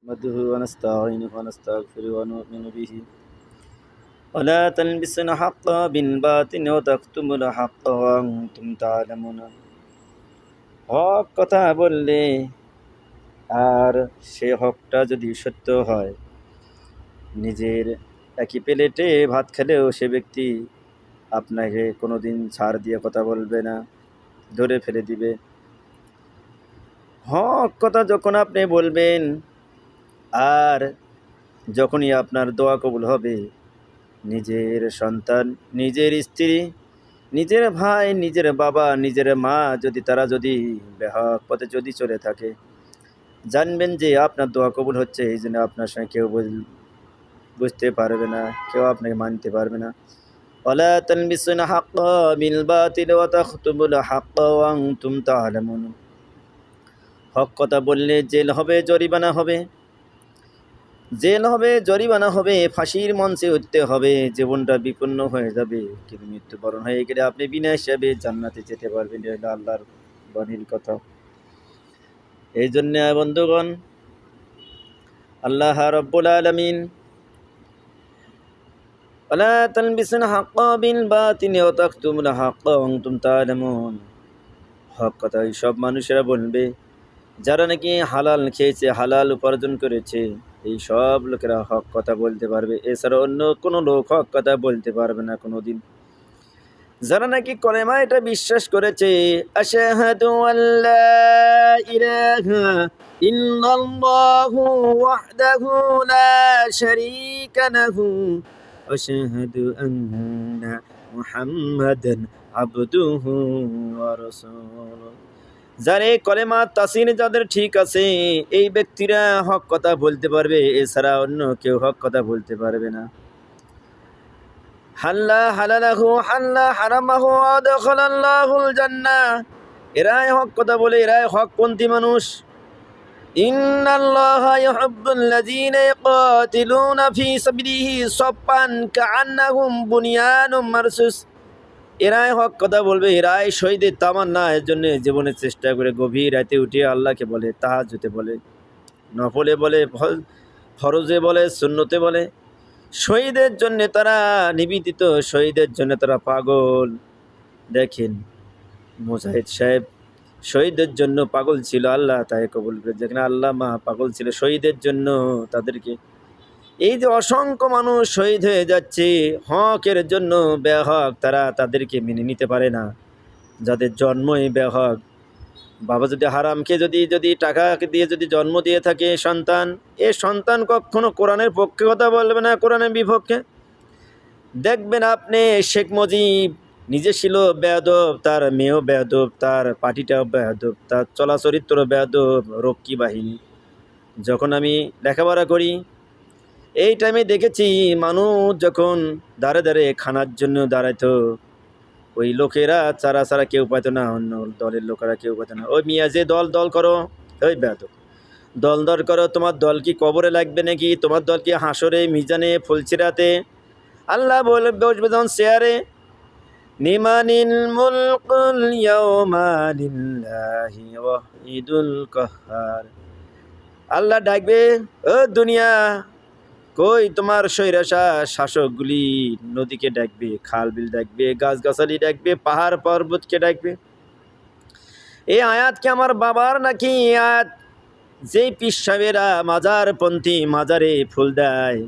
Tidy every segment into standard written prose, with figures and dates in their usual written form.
نحمده ونستعينه ونستغفره ونؤمن به ولا تلبسوا الحق بالباطل وتكتموا الحق وأنتم تعلمون। হক কথা বললে আর সে হকটা যদি সত্য হয়, নিজের একই প্লেটে ভাত খেলেও সে ব্যক্তি আপনাকে কোনোদিন ছাড় দিয়ে কথা বলবে না, ধরে ফেলে দিবে। হক কথা যখন আপনি বলবেন আর যখনই আপনার দোয়া কবুল হবে, নিজের সন্তান, নিজের স্ত্রী, নিজের ভাই, নিজের বাবা, নিজের মা তারা যদি বেহক পথে যদি চলে থাকে, জানবেন যে আপনার দোয়া কবুল হচ্ছে। এই জন্য আপনার সঙ্গে কেউ বুঝতে পারবে না, কেউ আপনাকে মানতে পারবে না। ওয়ালা তালবিসুল হাক্কা বিল বাতিল ওয়া তাখতুমুল হাক্কা ওয়া আনতুম তা'লামুন। হক কথা বললে জেল হবে, জরিমানা হবে, জরিমানা হবে, ফাঁসির মঞ্চে উঠতে হবে, জীবনটা বিপন্ন হয়ে যাবে। কিন্তু মৃত্যুবরণ হয়ে গেলে আপনি বিনা হিসাবে জান্নাতে যেতে পারবেন। এটা হলো আল্লাহর বাণীর কথা। এই জন্য বন্ধুগণ, আল্লাহ রাব্বুল আলামিন ওয়ালা তালবিসুল হাক্কা বিল বাতিল ওয়া তাকতুমুল হাক্কা ওয়া আনতুম তা'লামুন। হক কথা ওই সব মানুষেরা বলবে যারা নাকি হালাল খেয়েছে, হালাল উপার্জন করেছে। এই সব লোকেরা হক কথা বলতে পারবে, এছাড়া অন্য কোনো লোক হক কথা বলতে পারবে না কোনোদিন। যারা নাকি কলেমা এটা বিশ্বাস করেছে, আশহাদু আল্লা ইলাহা ইল্লাল্লাহু ওয়াহদাহু লা শারীকা লাহু ওয়া আশহাদু আন্না মুহাম্মাদান আবদুহু ওয়া রাসূলুহু। যারে কলেমা তাসির যাদের ঠিক আছে, এই ব্যক্তিরা হক কথা বলতে পারবে, এছাড়া অন্য কেউ হক কথা বলতে পারবে না। হাল্লা হালালাহু হাল্লা হারামাহু আদখালাল্লাহুল জান্নাহ। এরাই হক কথা বলে, এরাই হকপন্থী মানুষ। ইন্নাল্লাহা ইউহিব্বুল্লাযীনা ইয়াকাতিলুনা ফী সাবিলিহি সাফফান কাআন্নাহুম বুনিয়ানুম মারসুস। এরাই হক কথা বলবে, এরাই শহীদের তামান্না, এর জন্য জীবনের চেষ্টা করে গভীর রাতে উঠে আল্লাহকে বলে, তাহাজ্জুদে বলে, নফলে বলে, ফরজে বলে, সুন্নতে বলে। শহীদের জন্য তারা নিবেদিত, শহীদের জন্য তারা পাগল। দেখেন মুজাহিদ সাহেব শহীদের জন্য পাগল ছিল, আল্লাহ তাই কবুল করে। যেখানে আল্লাহ মা পাগল ছিল শহীদের জন্য তাদেরকে। এই যে অসংখ্য মানুষ শহীদ হয়ে যাচ্ছে হকের জন্য, বেহক তারা তাদেরকে মেনে নিতে পারে না। যাদের জন্মই বেহক, বাবা যদি হারাম খেয়ে যদি টাকা দিয়ে যদি জন্ম দিয়ে থাকে সন্তান, এ সন্তান কখনো কোরআনের পক্ষে কথা বলবে না, কোরআনের বিপক্ষে। দেখবেন আপনি শেখ মুজিব নিজে ছিল বেয়াদব, তার মেয়েও বেয়াদব, তার পার্টিটাও বেয়াদব, তার চলাচরিত্র বেয়াদব, রক্ষী বাহিনী। যখন আমি লেখাপড়া করি এই টাইমে দেখেছি মানুষ যখন দাঁড়ে দাঁড়ে খানার জন্য দাঁড়াইতো, ওই লোকেরা ছাড়া কেউ পাইতো না, অন্য দলের লোকেরা কেউ পাইতো না। ওই মিয়া যে দল করো, ওই বেয়াদব দল করো, তোমার দল কি কবরে লাগবে নাকি? তোমার দল কি হাসরে মিজানে ফুলছিরাতে? আল্লাহ বলে বসবে যখন চেয়ারে, লিমানিল মুলকুল ইয়াওমা লিল্লাহি ওয়াহিদুল কাহ্হার। আল্লাহ ডাকবে, ও দুনিয়া কই তোমার শাসকগুলি? নদীকে ডাকবে, খাল বিল ডাকবে, গাছগাছালি ডাকবে, পাহাড় পর্বতকে ডাকবে। এই আয়াত কি আমার বাবার নাকি? এই আয়াত যেই পীর সাহেবেরা মাজারপন্থী, মাজারে ফুল দেয়,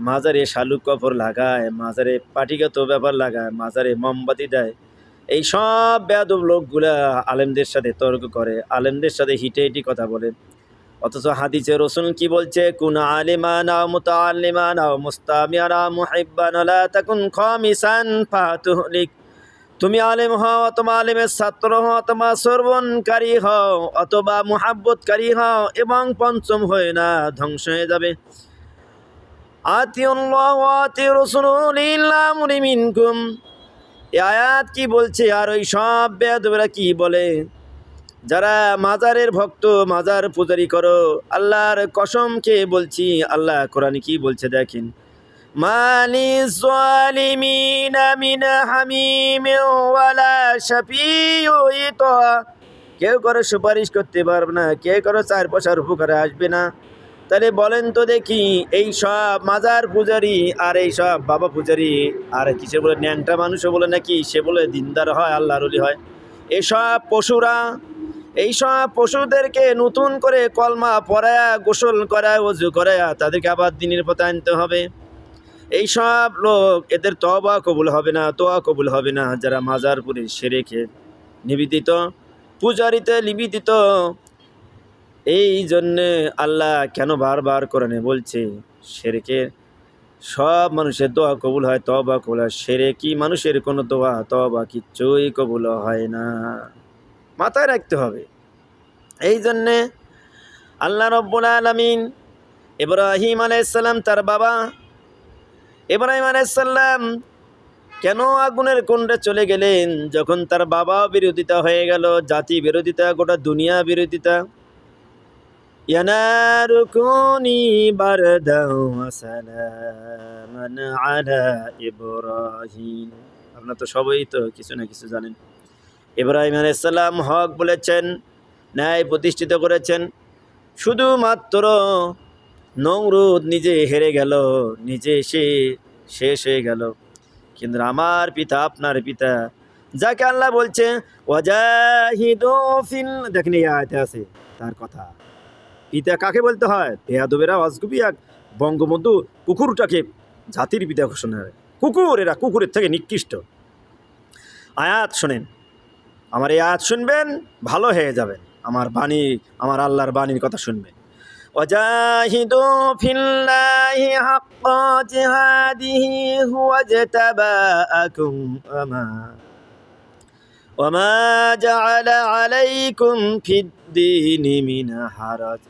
মাজারে শালুক কাপড় লাগায়, মাজারে পাটিগত ব্যাপার লাগায়, মাজারে মোমবাতি দেয়, এই সব বেয়াদব লোকগুলা আলেমদের সাথে তর্ক করে, আলেমদের সাথে হিটেহিটি কথা বলে। অথচ হাদিসে রসুল কি বলছে? কুন আলিমান আও মুতাআল্লিমান আও মুস্তামিআন আও মুহিব্বান লা তাকুন খামিসান ফাতুহলিক। তুমি আলেম হও অথবা আলেমের ছাত্র হও অথবা শ্রবণকারী হও অথবা মুহাব্বতকারী হও, এবং পঞ্চম হয়ে না, ধ্বংস হয়ে যাবে। আতিউল্লাহ ওয়া আতিউর রাসূল ইল্লা মিনকুম। এই আয়াত কি বলছে? আর ওই সব বেয়াদবেরা কি বলে? যারা মাজারের ভক্ত, মাজার পূজারি করো, আল্লাহর কসম খেয়ে বলছি, আল্লাহ কোরআনে কি বলছে দেখেন, মালি যালিমিনা মিন হামিমিন ওয়ালা শাফিউ ইতা। কেউ করে সুপারিশ করতে পারবে না, কেউ করে চার পয়সার উপকারে আসবে না। তাহলে বলেন তো দেখি, এই সব মাজার পূজারি আর এই সব বাবা পূজারি আর কিসে বলে ন্যাংটা মানুষও বলে নাকি সে বলে দিনদার হয়, আল্লাহর ওলি হয়। এসব পশুরা, এইসব পশুদেরকে নতুন করে কলমা পড়ায়া, গোসল করায়, অজু করায়া তাদেরকে আবার দিনের পথে আনতে হবে। এইসব লোক, এদের তওবা কবুল হবে না, তোয়া কবুল হবে না যারা মাজারপুরে শিরকে নিবেদিত, পূজারিতে নিবেদিত। এই জন্যে আল্লাহ কেন বারবার কোরআনে বলছে শিরকে সব মানুষের দোয়া কবুল হয়, তওবা কবুল হয়, শিরকি মানুষের কোনো দোয়া তওবা কিচ্ছুই কবুল হয় না। মাথায় রাখতে হবে। এই জন্যে আল্লাহ রব্বুল আলামিন ইব্রাহিম আলাইহিস সালাম, তার বাবা ইব্রাহিম আলাইহিস সালাম কেন আগুনের কুণ্ডে চলে গেলেন? যখন তার বাবা বিরোধিতা হয়ে গেল, জাতি বিরোধিতা, গোটা দুনিয়া বিরোধিতা। يا نار كوني بردا وسلاما على إبراهيم। আপনারা তো সবাই তো কিছু না কিছু জানেন। ইব্রাহিম আলাইহিস সালাম হক বলেছেন, ন্যায় প্রতিষ্ঠিত করেছেন। শুধুমাত্র নমরুদ নিজে হেরে গেল, নিজে সে শেষ হয়ে গেল। কিন্তু আমার পিতা, আপনার পিতা, যাকে আল্লাহ বলছে ওয়াজাহিদু ফিল, দেখেন এই আয়াতে আছে তার কথা। পিতা কাকে বলতে হয়? বেয়াদবেরা অজগুবি এক বঙ্গবন্ধু কুকুরটাকে জাতির পিতা ঘোষণা হয়। কুকুর, এরা কুকুরের থেকে নিকৃষ্ট। আয়াত শোনেন, আমার এই আয়াত শুনবেন, ভালো হয়ে যাবেন। আমার বাণী, আমার আল্লাহর বাণীর কথা শুনবেন। ওয়াজাহিদু ফিল্লাহি হাক্কা জিহাদিহি হুয়া জাতাবাআকুম ওয়ামা জাআলা আলাইকুম ফিদ-দীনি মিন হারাজ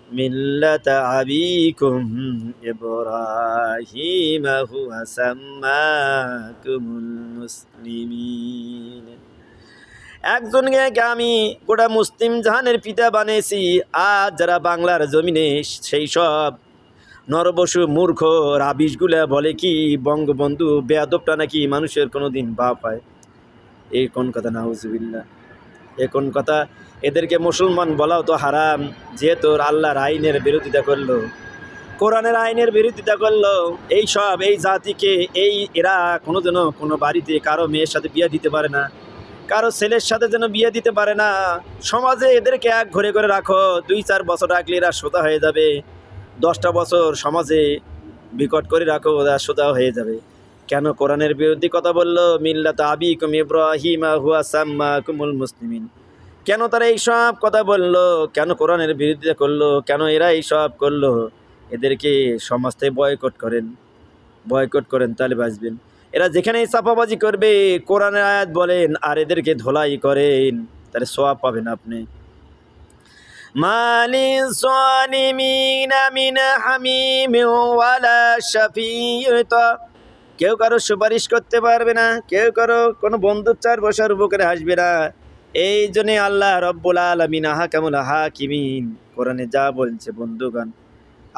মিল্লাতা আবিকুম ইব্রাহিম হুয়া সাম্মাকুমুল মুসলিমিন। একজনকে আমি গোটা মুসলিম জাহানের পিতা বানিয়েছি। আজ যারা বাংলার জমিনে সেই সব নরবসু মূর্খ রাবিশগুলা বলে কি বঙ্গবন্ধু বেয়াদবটা নাকি মানুষের কোনো দিন বাপ হয়। এই কোন কথা? নাউজুবিল্লাহ। এ কোন কথা? এদেরকে মুসলমান বলাও তো হারাম, যেহেতু আল্লাহর আইনের বিরোধিতা করলো, কোরআনের আইনের বিরোধিতা করলো। এই সব, এই জাতিকে, এরা কোনো যেন কোনো বাড়িতে কারো মেয়ের সাথে বিয়ে দিতে পারে না, কারো ছেলের সাথে যেন বিয়ে দিতে পারে না। সমাজে এদেরকে এক ঘরে করে রাখো, 2-4 বছর রাখলে এরা সোজা হয়ে যাবে। 10টা বছর সমাজে বিকট করে রাখো, ওরা সোজা হয়ে যাবে। কেন কোরআনের বিরুদ্ধে কথা বললো? মিল্লাতা আবিকুম ইব্রাহিম হুয়া সাম্মাকুমুল মুসলিমিন। কেন তারা এইসব কথা বললো? কেন কোরআনের বিরোধিতা করলো? কেন এরা এইসব করলো? এদেরকে সমাজ থেকে বয়কট করেন, তাহলে বাঁচবেন। এরা যেখানেই চাপাবাজি করবে, কোরআনের আয়াত বলেন আর এদেরকে ধোলাই করেন, তাহলে সওয়াব পাবেন আপনি। মালি যালিমিনা মিন হামিম ওয়ালা শাফিয়্যা, কেউ কারো সুপারিশ করতে পারবে না, কেউ কারো কোনো বন্ধুত্বের বসার উপকারে আসবে না। এই জন্যে আল্লাহ রব্বুল আলামিন আহকামুল হাকিমিন কোরআনে যা বলছে বন্ধুগণ,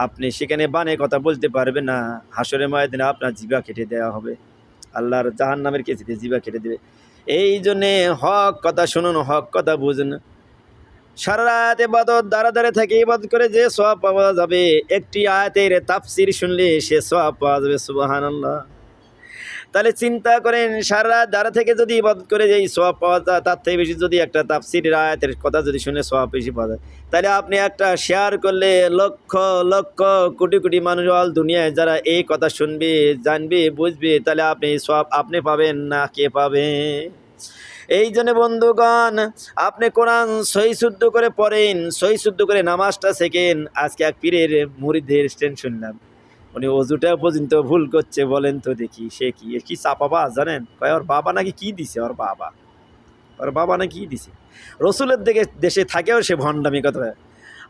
আপনি সেখানে বানে কথা বলতে পারবেন না। হাসরের ময়দানে আপনার জিভা কেটে দেওয়া হবে, আল্লাহর জাহান্নামের কেসিতে জিভা কেটে দেবে। এই জন্যে হক কথা শুনুন, হক কথা বুঝুন। সারা রাত ইবাদত দ্বারা থেকে ইবাদত করে যে সওয়াব পাওয়া যাবে, একটি আয়াতের তাফসীর শুনলে সে সওয়াব পাওয়া যাবে। সুবহানাল্লাহ। তাহলে চিন্তা করেন, সারা রাত দ্বারা থেকে যদি ইবাদত করে যেই সওয়াব পাওয়া যায়, তার থেকে বেশি যদি একটা তাফসীরের আয়াতের কথা যদি শুনে সওয়াব বেশি পাওয়া যায়, তাহলে আপনি একটা শেয়ার করলে লক্ষ লক্ষ কোটি কোটি মানুষ অল দুনিয়ায় যারা এই কথা শুনবে, জানবে, বুঝবে, তাহলে আপনি সওয়াব আপনি পাবেন না কে পাবে? এই জন্য বন্ধুগণ, আপনি কোরআন সহি শুদ্ধ করে পড়েন, সহি শুদ্ধ করে নামাজটা শেখেন। আজকে এক পীরের মুরিদের স্ট্যান্ড শুনলাম, উনি অজুটা পর্যন্ত ভুল করছে। বলেন তো দেখি, সে কি চাপাবাজ জানেন? কয় ওর বাবা নাকি কি দিছে, ওর বাবা নাকি কি দিছে। রসুলের দেশে থাকেও সে ভণ্ডামি কথা,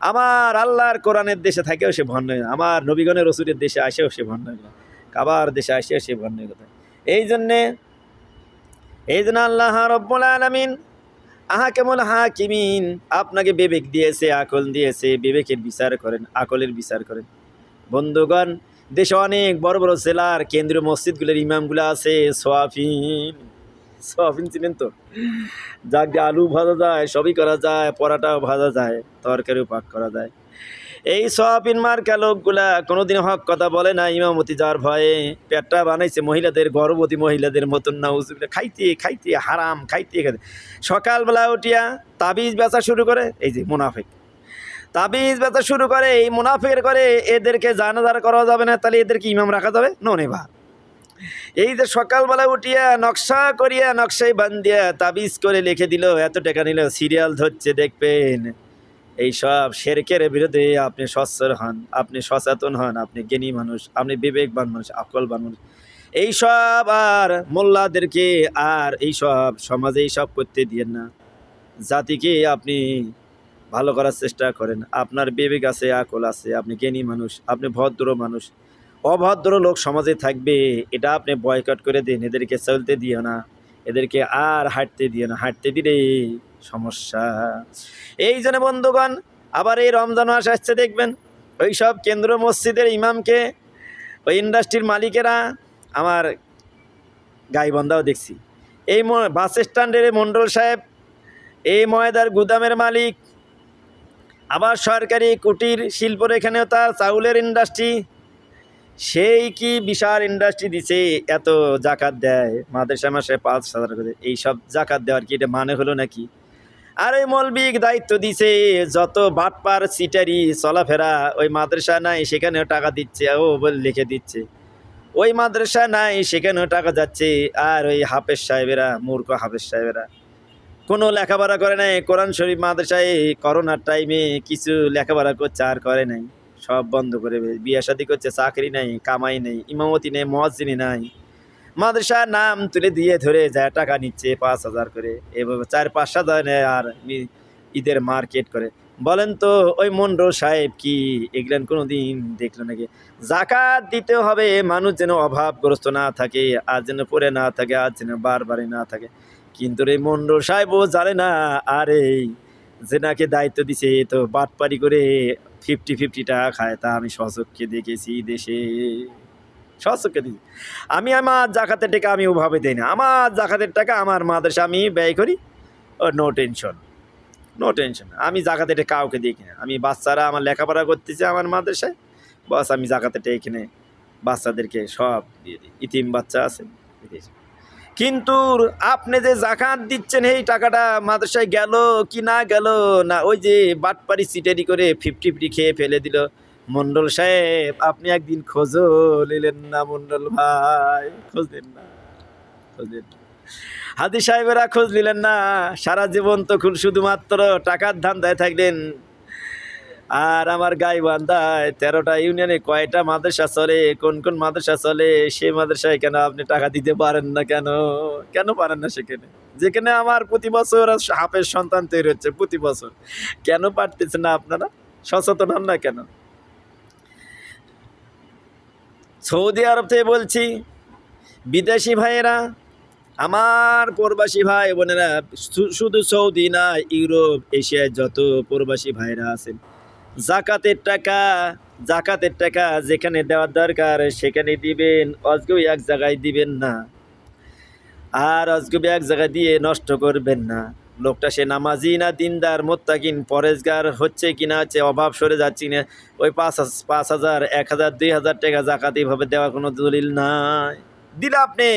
আমার আল্লাহর কোরআনের দেশে থাকেও সে ভণ্ডামি, আমার নবীগণের রসুলের দেশে আসেও সে ভণ্ডামি, কাবার দেশে আসেও সে ভণ্ডামি কথা। এই জন্য আল্লাহ রব্বুল আলামিন আহকামুল হাকিমিন আপনাকে বিবেক দিয়েছে, আকল দিয়েছে, বিবেকের বিচার করেন, আকলের বিচার করেন। বন্ধুগণ, দেশে অনেক বড় বড় জেলার কেন্দ্রীয় মসজিদগুলোর ইমামগুলো আছে সোয়াবিন চিনেন তো? যাক দিয়ে আলু ভাজা যায়, সবই করা যায়, পরাটাও ভাজা যায়, তরকারিও পাক করা যায়। এই সোয়াবিন মার্কা লোকগুলা কোনোদিন হক কথা বলে না, ইমামতি যাওয়ার ভয়ে পেটটা বানাইছে মহিলাদের, গর্ভবতী মহিলাদের মতন না, খাইতে খাইতে হারাম, খাইতে খাইতে সকালবেলা উঠিয়া তাবিজ বেচা শুরু করে। এই যে মুনাফিক তাবিজ বেচা শুরু করে, এই মুনাফিকের করে এদেরকে জানাজার করা যাবে না, তাহলে এদেরকে ইমাম রাখা যাবে ননে বা। এই যে সকালবেলা উঠিয়া নকশা করিয়া নকশায় বান্ধিয়া তাবিজ করে লিখে দিল, এত টাকা নিল, সিরিয়াল ধরছে, দেখবেন এই সব শেরকের বিরুদ্ধে আপনি সচ্ছর হন, আপনি সচেতন হন, আপনি জ্ঞানী মানুষ, আপনি বিবেকবান মানুষ, আকলবান মানুষ। এইসব আর মোল্লাদেরকে আর এইসব সমাজে এইসব করতে দিয়েন না। জাতিকে আপনি ভালো করার চেষ্টা করেন, আপনার বিবেক আছে, আকল আছে, আপনি জ্ঞানী মানুষ, আপনি ভদ্র মানুষ। অভদ্র লোক সমাজে থাকবে, এটা আপনি বয়কট করে দিন, এদেরকে চলতে দিও না, এদেরকে আর হাঁটতে দিও না, হাঁটতে দিলে সমস্যা। এই জন্য বন্ধুগণ, আবার এই রমজান মাস আসছে, দেখবেন ওই সব কেন্দ্র মসজিদের ইমামকে ওই ইন্ডাস্ট্রির মালিকেরা, আমার গাইবন্ধাও দেখছি, এই বাস স্ট্যান্ডের মণ্ডল সাহেব, এই ময়দার গুদামের মালিক, আবার সরকারি কুটির শিল্পর এখানেও তার চাউলের ইন্ডাস্ট্রি, সেই কি বিশাল ইন্ডাস্ট্রি দিছে, এত জাকাত দেয় মাদ্রাসা মাসে 5,000 করে। এইসব জাকাত দেওয়ার কি এটা মানে হলো নাকি? আর ওই মৌলবিক দায়িত্ব দিছে, যত বাটপার সিটারি চলাফেরা, ওই মাদ্রাসা নাই সেখানেও টাকা দিচ্ছে, ও বলে লিখে দিচ্ছে, ওই মাদ্রাসা নাই সেখানেও টাকা যাচ্ছে। আর ওই হাফেজ সাহেবেরা, মূর্খ হাফেজ সাহেবেরা কোনো লেখাপড়া করে নাই, কোরআন শরীফ মাদ্রাসায় করোনার টাইমে কিছু লেখাপড়া করছে, আর করে নাই, সব বন্ধ করে বিয়ে শাদী করছে, চাকরি নাই, কামাই নেই, ইমামতি নেই, মসজিদ নাই, মাদ্রাসার নাম তুলে দিয়ে ধরে যায় টাকা নিচ্ছে 5,000 করে, এভাবে 4-5 হাজার নেয়, আর ঈদের মার্কেট করে। বলেন তো ওই মন্ডল সাহেব কি এগুলেন কোনো দিন দেখলো নাকি? জাকাত দিতে হবে, মানুষ যেন অভাবগ্রস্ত না থাকে, আর যেন পড়ে না থাকে, আর যেন বারবারই না থাকে। কিন্তু এই মন্ডল সাহেবও জানে না, আর এই যে নাকি দায়িত্ব দিছে তো বাটপারি করে 50-50 টাকা খায়, তা আমি স্বচক্ষে দেখেছি দেশে, স্বচক্ষে দিই। আমি আমার জাকাতের টাকা আমি ওভাবে দিই না, আমার জাকাতের টাকা আমার মাদ্রাসা আমি ব্যয় করি, ও নো টেনশন, নো টেনশন। আমি জাকাতের টাকা কাউকে দিই কিনা, আমি বাচ্চারা আমার লেখাপড়া করতেছে আমার মাদ্রাসায়, বস আমি জাকাতের টাকা এখানে বাচ্চাদেরকে সব দিয়ে দিই, ইতিম বাচ্চা আছে। কিন্তু আপনি যে জাকাত দিচ্ছেন, এই টাকাটা মাদ্রাসায় গেল কি না গেল না, ওই যে বাটপারি সিটারি করে 50-50 খেয়ে ফেলে দিল। মন্ডল সাহেব আপনি একদিন খোঁজও নিলেন না, মন্ডল ভাই খোঁজ নেন না, খোঁজ নেন না। হাদি সাহেবেরা খোঁজ নিলেন না, সারা জীবন তো শুধুমাত্র টাকার ধান্দায় থাকলেন। আর আমার গাইবান্ধায় 13টা ইউনিয়নে কয়টা মাদ্রাসা চলে, কোন কোন মাদ্রাসা চলে, সেই মাদ্রাসায় কেন আপনি টাকা দিতে পারেন না? কেন কেন পারেন না সেখানে, যেখানে আমার প্রতি বছর হাফেজ সন্তান তৈরি হচ্ছে প্রতি বছর? কেন পারতেছেন না আপনারা? সচেতন হন না কেন? সৌদি আরব থেকে বলছি, বিদেশি ভাইয়েরা, আমার প্রবাসী ভাই বোনেরা, শুধু সৌদি না, ইউরোপ এশিয়ায় যত প্রবাসী ভাইরা আছেন, জাকাতের টাকা যেখানে দেওয়ার দরকার সেখানে দিবেন, অজগবি এক জায়গায় দিবেন না, আর অজগবি এক জায়গায় দিয়ে নষ্ট করবেন না। লোকটা সে নামাজি না দিনদার মোত্তাকিন পরেজগার হচ্ছে কিনা, হচ্ছে অভাব সরে যাচ্ছে না, ওই 5,000, 1,000, 2,000 টাকা জাকাত এইভাবে দেওয়ার কোনো দলিল নাই। দিলে আপনি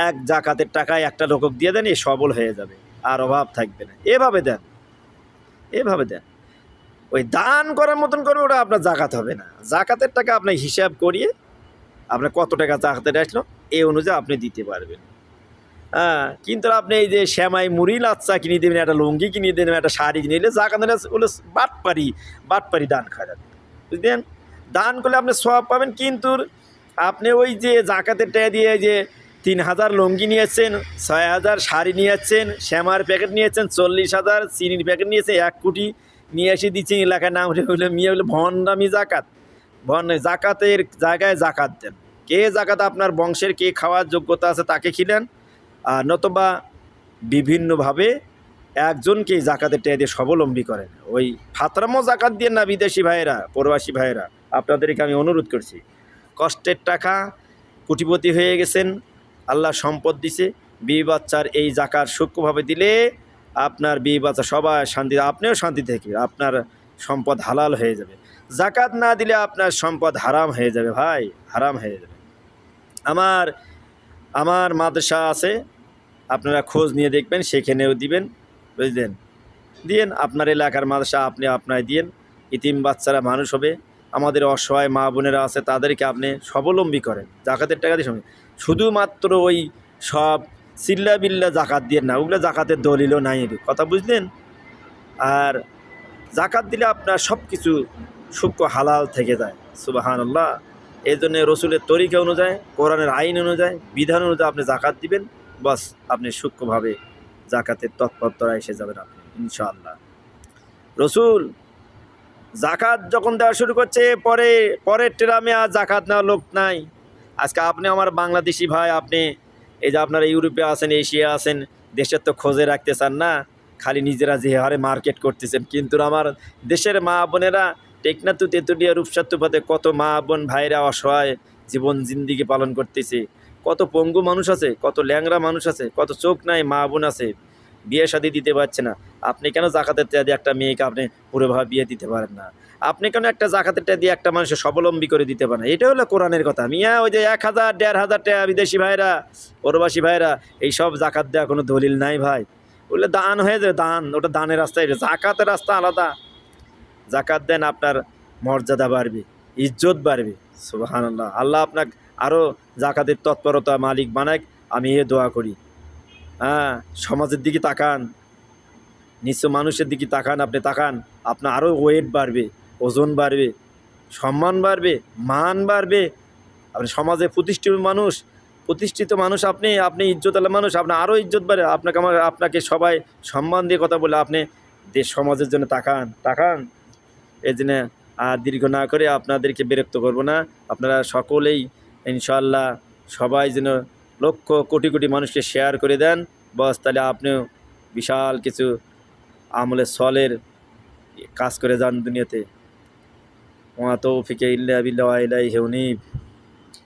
এক জাকাতের টাকায় একটা লোক দিয়ে দেন, এ সবল হয়ে যাবে, আর অভাব থাকবে না। এভাবে দেন, এভাবে দেন। ওই দান করার মতন করবে, ওটা আপনার জাকাত হবে না। জাকাতের টাকা আপনার হিসাব করিয়ে আপনার কত টাকা জাকাতের আসলো এই অনুযায়ী আপনি দিতে পারবেন। হ্যাঁ, কিন্তু আপনি এই যে শ্যামাই মুড়ি লাচ্চা কিনে দেবেন, একটা লুঙ্গি কিনে দেবেন, একটা শাড়ি কিনে দিলে জাকাত ওগুলো বাটপারি দান খাওয়া যাবে, বুঝলেন? দান করলে আপনি সব পাবেন, কিন্তু আপনি ওই যে জাকাতের টাকা দিয়ে যে 3,000 লুঙ্গি নিয়েছেন, 6,000 শাড়ি নিয়েছেন, শ্যামার প্যাকেট নিয়েছেন, 40,000 চিনির প্যাকেট নিয়েছেন, 1 কোটি নিয়ে এসে দিচ্ছেন এলাকার নাম হলে মেয়ে হলে ভণ্ডামি জাকাত। জাকাতের জায়গায় জাকাত দেন। কে জাকাত আপনার বংশের কে খাওয়ার যোগ্যতা আছে তাকে খিলেন, আর নতুবা বিভিন্নভাবে একজনকে জাকাতের টাকা দিয়ে স্বাবলম্বী করেন। ওই ফাতরামো জাকাত দিয়ে না, বিদেশি ভাইয়েরা, প্রবাসী ভাইয়েরা, আপনাদেরকে আমি অনুরোধ করছি, কষ্টের টাকা কোটিপতি হয়ে গেছেন, আল্লাহ সম্পদ দিছে, বিবি বাচ্চার এই জাকাত সূক্ষ্মভাবে দিলে আপনার বিবি বাচ্চা সবাই শান্তি, আপনিও শান্তি থেকে আপনার সম্পদ হালাল হয়ে যাবে। জাকাত না দিলে আপনার সম্পদ হারাম হয়ে যাবে ভাই, হারাম হয়ে যাবে। আমার মাদ্রাসা আছে, আপনারা খোঁজ নিয়ে দেখবেন, সেখানেও দিবেন, বুঝলেন? দিয়েন আপনার এলাকার মাদ্রাসা আপনি আপনায় দিয়েন, ইতিম বাচ্চারা মানুষ হবে। আমাদের অসহায় মা বোনেরা আছে, তাদেরকে আপনি স্বাবলম্বী করেন জাকাতের টাকা দিয়ে। শুধুমাত্র ওই সব চিল্লা বিল্লা জাকাত দিয়ে না, ওগুলো জাকাতের দলিলও নাই, কথা বুঝলেন? আর জাকাত দিলে আপনার সব কিছু সূক্ষ্ম হালাল থেকে যায়, সুবহানাল্লাহ। এই জন্য রসুলের তরিকা অনুযায়ী, কোরআনের আইন অনুযায়ী, বিধান অনুযায়ী আপনি জাকাত দিবেন, বাস আপনি সূক্ষ্মভাবে জাকাতের তৎপরতা এসে যাবেন আপনি ইনশাআল্লাহ। রসুল জাকাত যখন দেওয়া শুরু করছে, পরের টেরামে আর জাকাত নেওয়ার লোক নাই। আজকে আপনি আমার বাংলাদেশি ভাই, আপনি এই যে আপনারা ইউরোপে আছেন, এশিয়া আছেন, দেশের তো খোঁজে রাখতে চান না, খালি নিজেরা যে হারে মার্কেট করতেছেন। কিন্তু আমার দেশের মা বোনেরা টেকনাতু তেতুলিয়া রূপসাতুপাতে কত মা বোন ভাইরা অসহায় জীবন জিন্দিগি পালন করতেছে, কত পঙ্গু মানুষ আছে, কত ল্যাংরা মানুষ আছে, কত চোখ নাই মা বোন আছে, বিয়ে শাদী দিতে পারছে না। আপনি কেন জাকাতের টাকা দিয়ে একটা মেয়েকে আপনি পুরোভাবে বিয়ে দিতে পারেন না? আপনি কেন একটা জাকাতের টাকা দিয়ে একটা মানুষের স্বাবলম্বী করে দিতে পারেন? এটা হলো কোরআনের কথা মিয়া। ওই যে 1000 1500 টাকা বিদেশি ভাইরা, প্রবাসী ভাইরা, এইসব জাকাত দেওয়া কোনো দলিল নাই ভাই। ওগুলো দান হয়ে যায়, দান, ওটা দানের রাস্তা, এটা জাকাতের রাস্তা আলাদা। জাকাত দেন, আপনার মর্যাদা বাড়বে, ইজ্জত বাড়বে, সুবহানাল্লাহ। আল্লাহ আপনাকে আরও জাকাতের তৎপরতা মালিক বানাক, আমি এ দোয়া করি। হ্যাঁ, সমাজের দিকে তাকান, নিশ্চয় মানুষের দিকে তাকান, আপনি তাকান, আপনার আরও ওয়েট বাড়বে, ওজন বাড়বে, সম্মান বাড়বে, মান বাড়বে। আপনি সমাজে প্রতিষ্ঠিত মানুষ, আপনি ইজ্জতওয়ালা মানুষ, আপনার আরও ইজ্জত বাড়ে। আপনাকে সবাই সম্মান দিয়ে কথা বলে, আপনি দেশ সমাজের জন্য তাকান। এই জন্য আর দীর্ঘ না করে আপনাদেরকে বিরক্ত করব না। আপনারা সকলেই ইনশাআল্লাহ সবাই যেন লক্ষ কোটি কোটি মানুষকে শেয়ার করে দেন, বস তাহলে আপনিও বিশাল কিছু আমলে সলের কাজ করে যান দুনিয়াতে। ওয়া তৌফিকে ইল্লা বিল্লাহি ওয়া ইলাইহি উনীব।